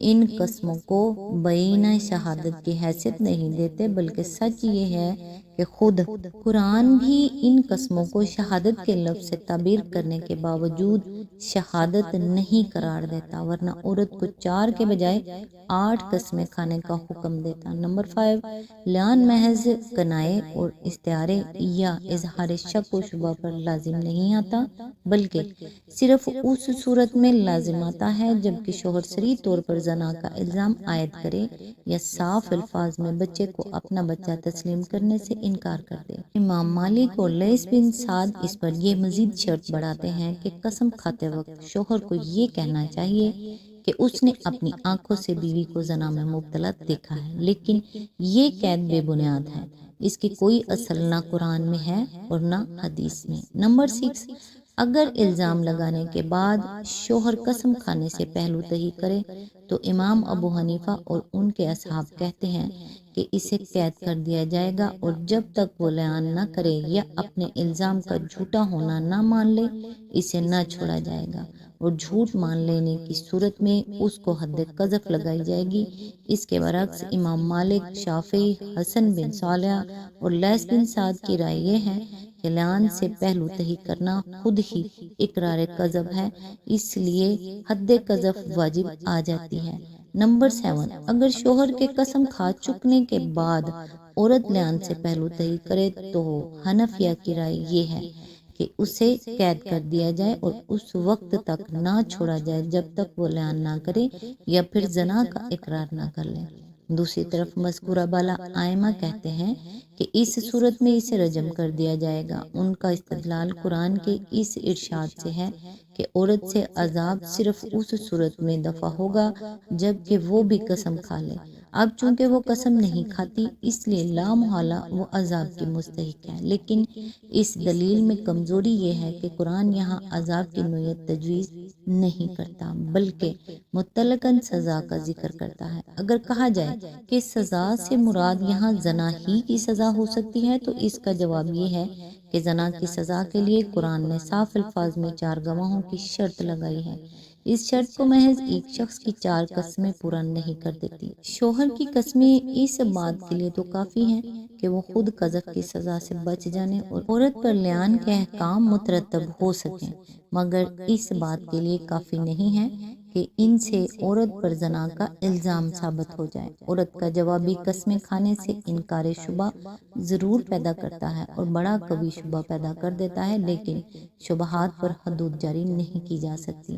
ان قسموں کو بینہ شہادت کی حیثیت نہیں دیتے، بلکہ سچ یہ ہے کہ خود قرآن بھی ان قسموں کو شہادت کے لفظ سے تعبیر کرنے کے باوجود شہادت نہیں قرار دیتا، ورنہ عورت کو 4 کے بجائے 8 قسمیں کھانے کا حکم دیتا۔ نمبر 5، لعان محض کنائے اور استعارے یا اظہار شک و شبہ پر لازم نہیں آتا، بلکہ صرف اس صورت میں لازم آتا ہے جبکہ شوہر صریح طور پر زنا کا الزام عائد کرے یا صاف الفاظ میں بچے کو اپنا بچہ تسلیم کرنے سے انکار کر دے۔ امام مالک اور لیث بن سعد اس پر یہ مزید شرط بڑھاتے ہیں کہ قسم کھاتے وقت شوہر کو یہ کہنا چاہیے کہ اس نے اپنی آنکھوں سے بیوی کو زنا میں مبتلا دیکھا ہے، لیکن یہ قید بے بنیاد ہے، اس کی کوئی اصل نہ قرآن میں ہے اور نہ حدیث میں۔ نمبر 6، اگر الزام لگانے کے بعد شوہر قسم کھانے سے پہلو تہی کرے تو امام ابو حنیفہ اور ان کے اصحاب کہتے ہیں کہ اسے قید کر دیا جائے گا، اور جب تک وہ لعان نہ کرے یا اپنے الزام کا جھوٹا ہونا نہ مان لے اسے نہ چھوڑا جائے گا، اور جھوٹ مان لینے کی صورت میں اس کو حد قذف لگائی جائے گی۔ اس کے برعکس امام مالک، شافعی، حسن بن صالح اور لیث بن سعد کی رائے یہ ہے کہ لعان سے پہلو تہی کرنا خود ہی اقرار قذف ہے، اس لیے حد قذف واجب آ جاتی ہے۔ نمبر 7، اگر شوہر کے قسم کھا چکنے کے بعد عورت لعان سے پہلو تہی کرے تو حنفیہ کی رائے یہ ہے کہ اسے قید کر دیا جائے اور اس وقت تک نہ چھوڑا جائے جب تک وہ لعان نہ کرے یا پھر زنا کا اقرار نہ کر لے۔ دوسری طرف مذکورہ بالا ائمہ کہتے ہیں کہ اس صورت میں اسے رجم کر دیا جائے گا۔ ان کا استدلال قرآن کے اس ارشاد سے ہے کہ عورت سے عذاب صرف اس صورت میں دفع ہوگا جبکہ وہ بھی قسم کھا لے۔ اب چونکہ وہ قسم نہیں کھاتی اس لیے لا محالہ وہ عذاب کی مستحق ہے، لیکن اس دلیل میں کمزوری یہ ہے کہ قرآن یہاں عذاب کی نوعیت تجویز نہیں کرتا بلکہ مطلقاً سزا کا ذکر کرتا ہے۔ اگر کہا جائے کہ سزا سے مراد یہاں زنا ہی کی سزا ہو سکتی ہے تو اس کا جواب یہ ہے کہ زنا کی سزا کے لیے قرآن نے صاف الفاظ میں 4 گواہوں کی شرط لگائی ہے۔ اس شرط کو محض ایک شخص کی 4 قسمیں پورا نہیں کر دیتی۔ شوہر کی قسمیں اس بات کے لیے تو کافی ہیں کہ وہ خود قذف کی سزا سے بچ جانے اور عورت پر لعان کے احکام مترتب ہو سکیں، مگر اس بات کے لیے کافی نہیں ہے کہ ان سے عورت پر زنا کا الزام ثابت ہو جائے۔ عورت کا جوابی قسمیں کھانے سے انکار شبہ ضرور پیدا کرتا ہے اور بڑا قوی شبہ پیدا کر دیتا ہے، لیکن شبہات پر حدود جاری نہیں کی جا سکتی۔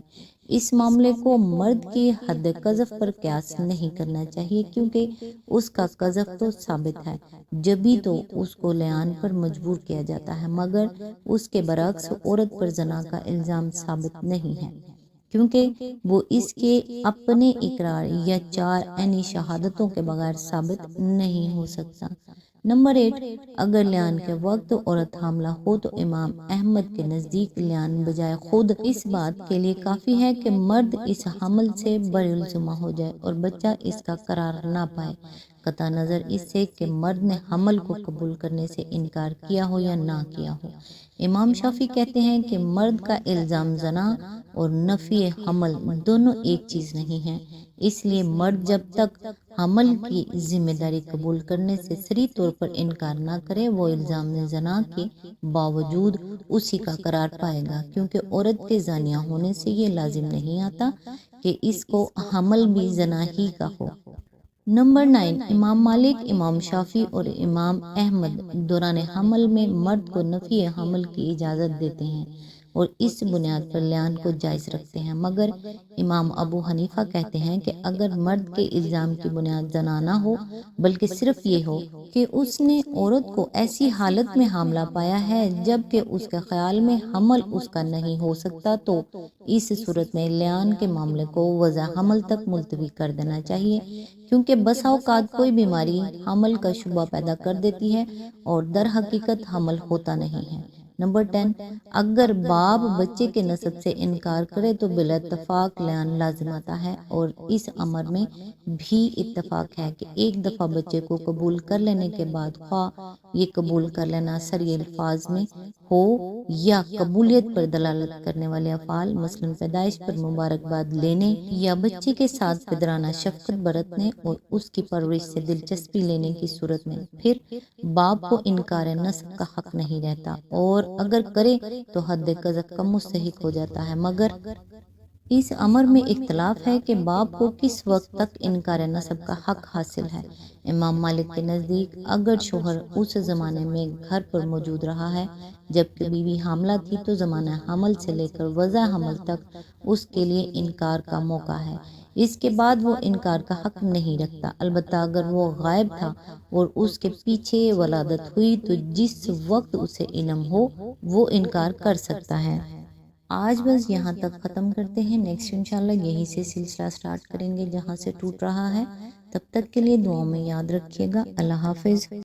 اس معاملے کو مرد کی حد قذف پر قیاس نہیں کرنا چاہیے کیونکہ اس کا قذف تو ثابت ہے، جبھی تو اس کو لعان پر مجبور کیا جاتا ہے، مگر اس کے برعکس عورت پر زنا کا الزام ثابت نہیں ہے کیونکہ وہ اس کے اپنے اقرار یا 4 عینی شہادتوں کے بغیر ثابت نہیں ہو سکتا۔ نمبر 8، اگر لعان کے وقت عورت حاملہ ہو تو امام احمد کے نزدیک لعان بجائے خود اس بات کے لیے کافی ہے کہ مرد اس حمل سے بری الزمہ ہو جائے اور بچہ اس کا قرار نہ پائے، قطع نظر اس سے کہ مرد نے حمل کو قبول کرنے سے انکار کیا ہو یا نہ کیا ہو۔ امام شافعی کہتے ہیں کہ مرد کا الزام زنا اور نفی حمل دونوں ایک چیز نہیں ہے، اس لیے مرد جب تک حمل کی ذمہ داری قبول کرنے سے صریح طور پر انکار نہ کرے وہ الزام زنا کے باوجود اسی کا قرار پائے گا، کیونکہ عورت کے زانیہ ہونے سے یہ لازم نہیں آتا کہ اس کو حمل بھی زنا ہی کا ہو۔ نمبر 9، امام مالک، امام شافعی اور امام احمد دوران حمل میں مرد کو نفی حمل کی اجازت دیتے ہیں اور اس بنیاد پر لعان کو جائز رکھتے ہیں، مگر امام ابو حنیفہ کہتے ہیں کہ اگر مرد کے الزام کی بنیاد زنا نہ ہو بلکہ صرف یہ ہو کہ اس نے عورت کو ایسی حالت میں حاملہ پایا ہے جبکہ اس کے خیال میں حمل اس کا نہیں ہو سکتا تو اس صورت میں لعان کے معاملے کو وضع حمل تک ملتوی کر دینا چاہیے، کیونکہ بسا اوقات کوئی بیماری حمل کا شبہ پیدا کر دیتی ہے اور در حقیقت حمل ہوتا نہیں ہے۔ نمبر 10، اگر باپ بچے کے نسب سے انکار کرے تو بلا اتفاق لعان لازم آتا ہے، اور اس امر میں بھی اتفاق ہے کہ ایک دفعہ بچے کو قبول کر لینے کے بعد خواہ یہ قبول کر لینا سری الفاظ میں ہو یا قبولیت پر دلالت کرنے والے افعال، مثلا پیدائش پر مبارکباد لینے یا بچے کے ساتھ پدرانہ شفقت برتنے اور اس کی پرورش سے دلچسپی لینے کی صورت میں پھر باپ کو انکار نسب کا حق نہیں رہتا، اور اگر کرے تو حد قذف کا مستحق ہو جاتا ہے۔ مگر اس امر میں اختلاف ہے کہ باپ کو کس وقت تک انکار نسب کا حق حاصل ہے۔ امام مالک کے نزدیک اگر شوہر اس زمانے میں گھر پر موجود رہا ہے جبکہ بیوی حاملہ تھی تو زمانہ حمل سے لے کر وضع حمل تک اس کے لیے انکار کا موقع ہے، اس کے بعد وہ انکار کا حق نہیں رکھتا۔ البتہ اگر وہ غائب تھا اور اس کے پیچھے ولادت ہوئی تو جس وقت اسے علم ہو وہ انکار کر سکتا ہے۔ آج بس یہاں تک ختم کرتے ہیں، نیکسٹ انشاءاللہ یہی سے سلسلہ سٹارٹ کریں گے جہاں سے ٹوٹ رہا ہے۔ تب تک کے لیے دعاؤں میں یاد رکھیے گا۔ اللہ حافظ۔